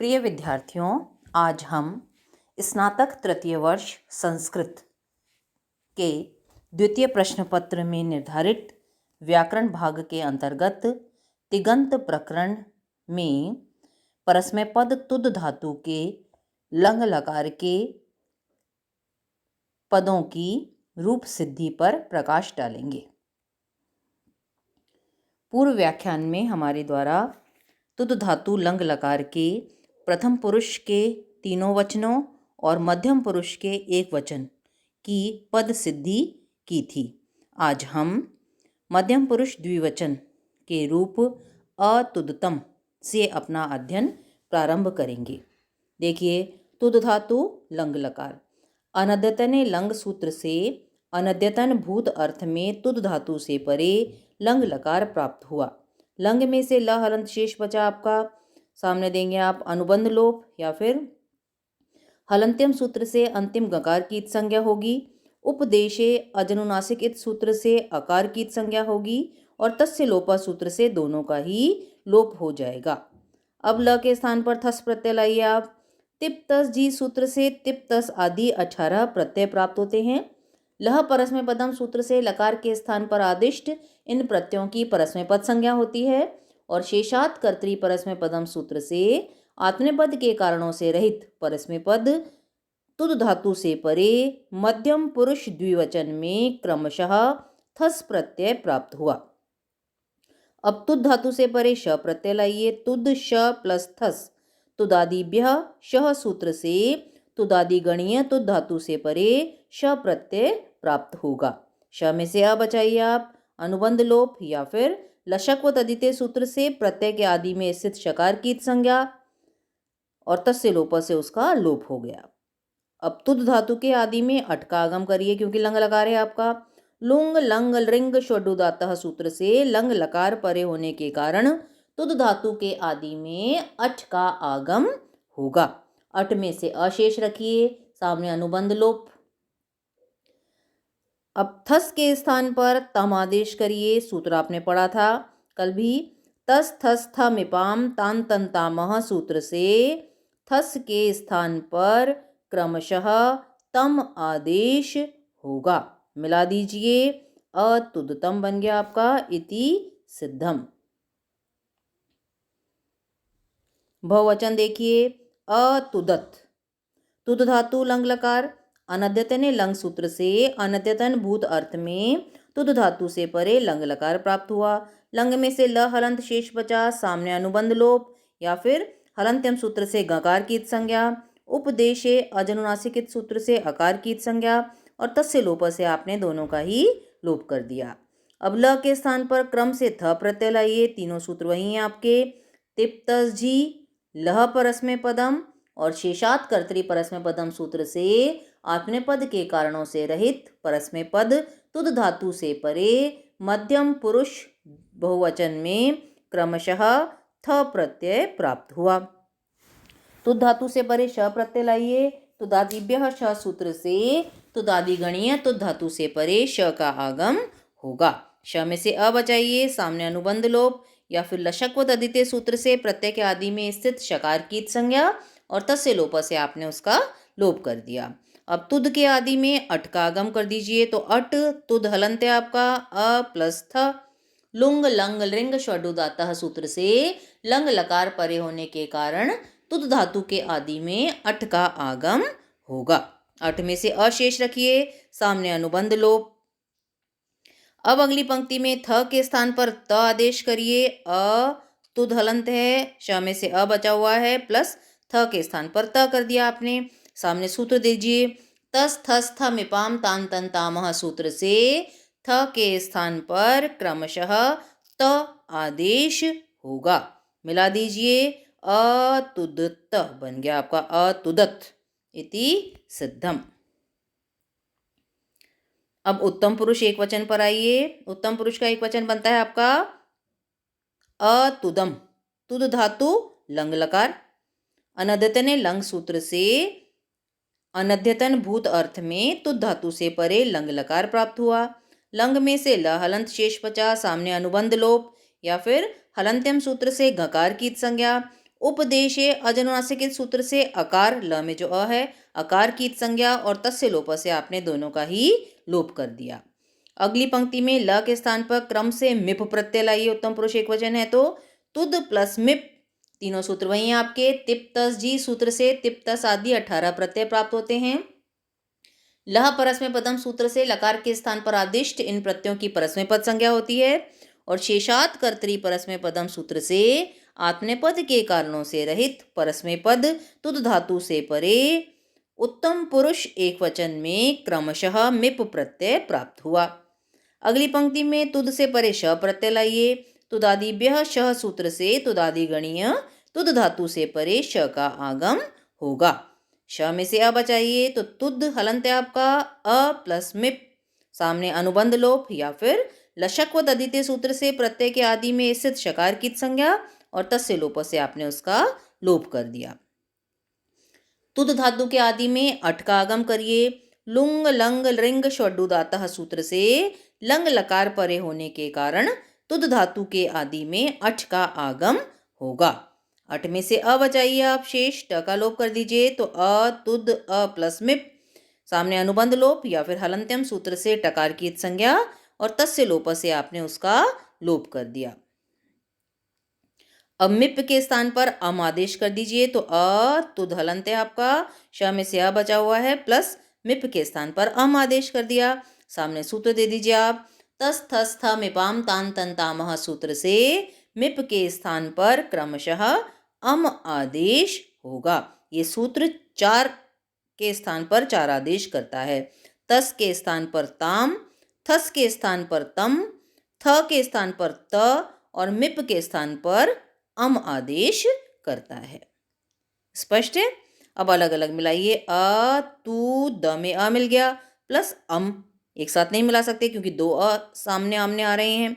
प्रिय विद्यार्थियों, आज हम स्नातक तृतीय वर्ष संस्कृत के द्वितीय प्रश्न पत्र में निर्धारित व्याकरण भाग के अंतर्गत तिङन्त प्रकरण में परस्मै पद तुद धातु के लंग लकार के पदों की रूप सिद्धि पर प्रकाश डालेंगे। पूर्व व्याख्यान में हमारे द्वारा तुद धातु लंग लकार के प्रथम पुरुष के तीनों वचनों और मध्यम पुरुष के एक वचन की पद सिद्धि की थी। आज हम मध्यम पुरुष द्विवचन के रूप अतुदतम से अपना अध्ययन प्रारंभ करेंगे। देखिए, तुद धातु लंग लकार अनद्यतने लंग सूत्र से अनद्यतन भूत अर्थ में तुद धातु से परे लंग लकार प्राप्त हुआ। लंग में से ल हलंत शेष बचा आपका, सामने देंगे आप अनुबंध लोप या फिर हलंत्यम सूत्र से अंतिम गकार की इत संज्ञा होगी। उपदेशे अजनुनासिक इत सूत्र से अकार की इत संज्ञा होगी और तस्य लोपा सूत्र से दोनों का ही लोप हो जाएगा। अब ल के स्थान पर थस प्रत्यय लाइए आप। तिप तस जी सूत्र से तिप तस आदि 18 प्रत्यय प्राप्त होते हैं। लह परस्मै पदम सूत्र से लकार के स्थान पर आदिष्ट इन प्रत्ययों की परस्मै पद संज्ञा होती है और शेषात कर्तरी परस्मै पदम सूत्र से आत्मनेपद के कारणों से रहित परस्मै पद तुद धातु से परे मध्यम पुरुष द्विवचन में क्रमशः थस प्रत्यय प्राप्त हुआ। अब तुद धातु से परे श प्रत्यय लाइए। तुद श प्लस थस तुदादिभ्य शह सूत्र से तुदादि गणीय तुद धातु से परे श प्रत्यय प्राप्त होगा। श में से अ बचाइए आप। अनुबंध लोप या फिर लशक व तदिते सूत्र से प्रत्यय के आदि में स्थित शकार की संज्ञा और तस्य लोप से उसका लोप हो गया। अब तुद धातु के आदि में अट का आगम करिए क्योंकि लंग लकार है आपका। लुंग लंग लिंग षडुदातः सूत्र से लंग लकार परे होने के कारण तुद धातु के आदि में अट का आगम होगा। अट में से अशेष रखिए, सामने अनुबंध लोप। अब थस के स्थान पर तम आदेश करिए। सूत्र आपने पढ़ा था कल भी। तस थस थ मिपाम तान तन तामह सूत्र से थस के स्थान पर क्रमशः तम आदेश होगा। मिला दीजिए, अतुदतम बन गया आपका इति सिद्धम। बहुवचन देखिए, अतुदत तुद धातु लंग लकार अनद्यतने लंग सूत्र से अनद्यतन भूत अर्थ में तुद धातु से परे लंग लकार प्राप्त हुआ। लंग में से ल हलंत शेष बचा, सामने अनुबंध लोप या फिर हलंत्यम सूत्र से गकार की इत संज्ञा। उपदेशे अजनुनासिक इत सूत्र से अकार की इत संज्ञा और तस्य लोप से आपने दोनों का ही लोप कर दिया। अब ल के स्थान पर क्रम से थ प्रत्यय लाइए। तीनों सूत्र वही हैं आपके। तिप तस जी लह परस्मै पदम और शेषात कर्तरी परस्मै पदम सूत्र से आत्मनेपद के कारणों से रहित परस्मै पद तुद धातु से परे मध्यम पुरुष बहुवचन में क्रमशः थ प्रत्यय प्राप्त हुआ। तुद धातु से परे श प्रत्यय लाइए। तुदादिभ्य श सूत्र से तुदादि गणीय तुद धातु से परे श का आगम होगा। श में से अ बचाइए, सामने अनुबंध लोप या फिर लशक व तदिते सूत्र से प्रत्यय के आदि में स्थित शकार की संज्ञा और तस्य लोप से आपने उसका लोप कर दिया। अब तुद के आदि में अट का आगम कर दीजिए, तो अट तुद हलंत है आपका अ प्लस थ। लुंग लंग लिंग षडुदातः सूत्र से लंग लकार परे होने के कारण तुद धातु के आदि में अट का आगम होगा। अट में से अशेष रखिए, सामने अनुबंध लोप। अब अगली पंक्ति में थ के स्थान पर त आदेश करिए। अ तुद हलंत है, श में से अ बचा हुआ है, प्लस थ के स्थान पर त कर दिया आपने। सामने सूत्र दीजिए। तस थस थ मिपाम तान तन तामह सूत्र से थ के स्थान पर क्रमशः त आदेश होगा। मिला दीजिए, अतुदत बन गया आपका अतुदत इति सिद्धम। अब उत्तम पुरुष एक वचन पर आइए। उत्तम पुरुष का एक वचन बनता है आपका अतुदम। तुद धातु लंग लकार अनद्यतने लंग सूत्र से अनद्यतन भूत अर्थ में तुद धातु से परे लंग लकार प्राप्त हुआ। लंग में से ल हलंत शेष बचा, सामने अनुबंध लोप या फिर हलंत्यम सूत्र से गकार की संज्ञा। उपदेशे अजनुनासिक सूत्र से अकार, ल में जो अ है, अकार की संज्ञा और तस्य लोप से आपने दोनों का ही लोप कर दिया। अगली पंक्ति में ल के स्थान पर क्रम से मिप प्रत्यय लाइए। उत्तम पुरुष एक वचन है तो तुद प्लस मिप, तीनों सूत्र वही हैं आपके। तिप तस जी सूत्र से तिप तस आदि 18 प्रत्यय प्राप्त होते हैं। लह परस्मै पदम सूत्र से लकार के स्थान पर आदिष्ट इन प्रत्ययों की परस्मै पद संज्ञा होती है। और शेषात कर्तरी परस्मै पदम सूत्र से आत्मनेपद के कारणों से रहित परस्मै पद तुद धातु से परे उत्तम पुरुष एक वचन में क्रमशः मिप प्रत्यय प्राप्त हुआ। अगली पंक्ति में तुद से परे श प्रत्यय लाइए। तुदादिभ्यः शः सूत्र से तुदादि गणीय तुद धातु से परे श का आगम होगा। श में से अ बचाइए तो तुद हलंत आपका अ प्लस मिप, सामने अनुबंध लोप या फिर लशक व तदिते सूत्र से प्रत्यय के आदि में स्थित शकार की संज्ञा और तस्य लोप से आपने उसका लोप कर दिया। तुद धातु के आदि में अट का आगम करिए। लुंग लंग लिंग षड्डुदातः सूत्र से लंग लकार परे होने के कारण तुद धातु के आदि में अठ का आगम होगा। अठ में से अ बचाइए आप, शेष ट का लोप कर दीजिए तो अ तुद अ प्लस मिप, सामने अनुबंध लोप या फिर हलंत्यम सूत्र से टकार की संज्ञा और तस्य लोप से आपने उसका लोप कर दिया। अब मिप के स्थान पर अम आदेश कर दीजिए तो अ तुद हलंत है आपका, श में से अ बचा हुआ है प्लस मिप के स्थान पर अम आदेश कर दिया। सामने सूत्र दे दीजिए आप, तस थस थ मिपाम तान तन तामह सूत्र से मिप के स्थान पर क्रमशः अम आदेश होगा। ये सूत्र 4 के स्थान पर 4 आदेश करता है। तस के स्थान पर ताम, थस के स्थान पर तम, थ के स्थान पर त और मिप के स्थान पर अम आदेश करता है। स्पष्ट है? अब अलग अलग मिलाइए। अ तू द में अ मिल गया प्लस अम, एक साथ नहीं मिला सकते क्योंकि 2 अ सामने आमने आ रहे हैं।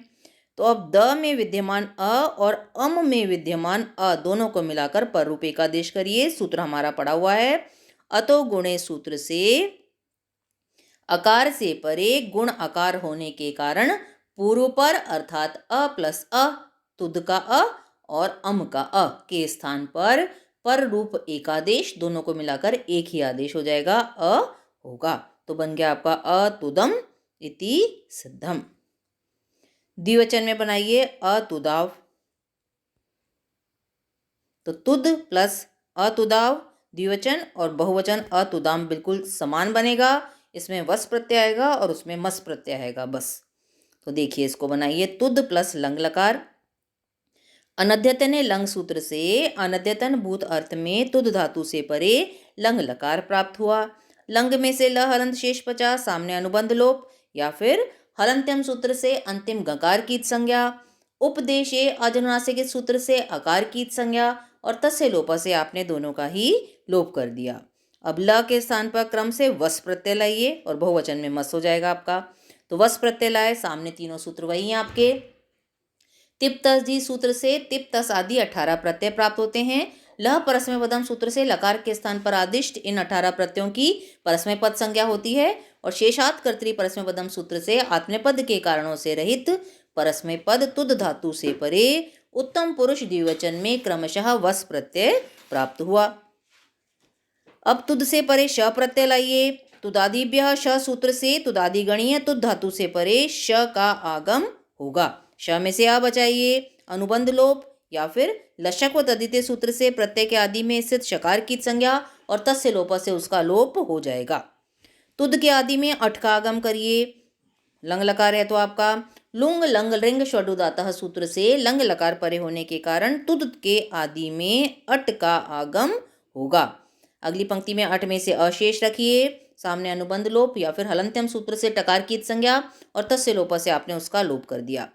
तो अब द में विद्यमान अ और अम में विद्यमान अ दोनों को मिलाकर पर रूप एक आदेश करिए। सूत्र हमारा पड़ा हुआ है। अतो गुणे सूत्र से अकार से परे गुण आकार होने के कारण पूर्व पर अर्थात अ प्लस अ, तुद का अ और अम का अ के स्थान पर रूप एक आदेश, दोनों को मिलाकर एक ही आदेश हो जाएगा, अ होगा। तो बन गया आपका अतुदम इति सिद्धम। द्विवचन में बनाइए अतुदाव, तो तुद प्लस अतुदाव द्विवचन और बहुवचन अतुदाम बिल्कुल समान बनेगा। इसमें वस प्रत्यय आएगा और उसमें मस प्रत्यय आएगा बस। तो देखिए इसको बनाइए, तुद प्लस लंग लकार। अनद्यतन लंग सूत्र से अनद्यतन भूत अर्थ में तुद धातु से परे लंग लकार प्राप्त हुआ। लंग में से ल हलंत शेष 50, सामने अनुबंध लोप या फिर हलंत्यम सूत्र से अंतिम गकार की संज्ञा। उपदेशे अजनुनासिक सूत्र से अकार की संज्ञा और तस्य लोप से आपने दोनों का ही लोप कर दिया। अब ल के स्थान पर क्रम से वस प्रत्यय लाइए और बहुवचन में मस हो जाएगा आपका। तो वस प्रत्यय लाए, सामने तीनों सूत्र वही हैं आपके। तिप तस जी सूत्र से तिप तस आदि 18 प्रत्यय प्राप्त होते हैं। लह परस्मै पदम सूत्र से लकार के स्थान पर आदिष्ट इन 18 प्रत्ययों की परस्मै पद संज्ञा होती है। और शेषात कर्तरी परस्मै पदम सूत्र से आत्मनेपद के कारणों से रहित परस्मै पद तुद धातु से परे उत्तम पुरुष द्विवचन में क्रमशः वस प्रत्यय प्राप्त हुआ। अब तुद से परे श प्रत्यय लाइए। तुदादिभ्यः श सूत्र से तुदादि गणीय तुद धातु से परे श का आगम होगा। श में से आ बचाइए, अनुबंध लोप या फिर लशक व तदिते सूत्र से प्रत्यय के आदि में स्थित शकार की संज्ञा और तस्य लोप से उसका लोप हो जाएगा। तुद के आदि में अठ का आगम करिए। लंग लकार है तो आपका लुंग लंग लिंग षड्डुदातः सूत्र से लंग लकार परे होने के कारण तुद के आदि में अट का आगम होगा। अगली पंक्ति में अट में से अशेष रखिए, सामने अनुबंध लोप या फिर हलंत्यम सूत्र से टकार की संज्ञा और तस्य लोप से आपने उसका लोप कर दिया।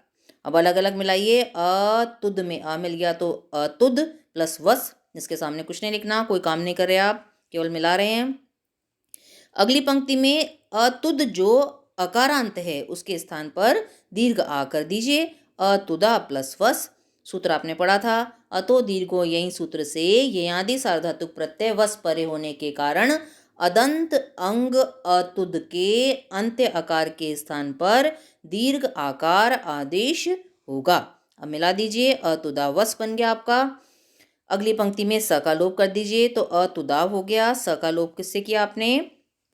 अब अलग अलग मिलाइए। अतुद में अ मिल गया तो अतुद प्लस वस, जिसके सामने कुछ नहीं लिखना, कोई काम नहीं कर रहे आप, केवल मिला रहे हैं। अगली पंक्ति में अतुद जो अकारांत है उसके स्थान पर दीर्घ आ कर दीजिए। अतुदा प्लस वस, सूत्र आपने पढ़ा था। अतो दीर्घो यही सूत्र से ये आदि सार्वधातुक प्रत्यय वस परे होने के कारण अदंत अंग अतुद के अंत्य आकार के स्थान पर दीर्घ आकार आदेश होगा। अब मिला दीजिए, अतुदा वस बन गया आपका। अगली पंक्ति में स का लोप कर दीजिए तो अतुदाव हो गया। स का लोप किससे किया आपने?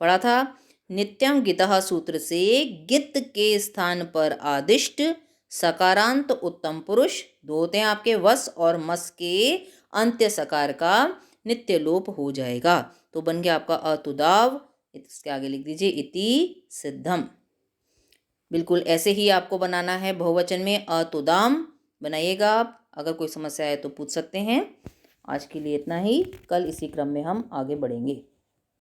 पढ़ा था नित्यं गितः सूत्र से गित के स्थान पर आदिष्ट सकारांत उत्तम पुरुष दो होते हैं आपके वस और मस के अंत्य सकार का नित्य लोप हो जाएगा। तो बन गया आपका अतुदाव। इसके आगे लिख दीजिए इति सिद्धम। बिल्कुल ऐसे ही आपको बनाना है बहुवचन में अतुदाम बनाइएगा आप। अगर कोई समस्या है तो पूछ सकते हैं। आज के लिए इतना ही, कल इसी क्रम में हम आगे बढ़ेंगे।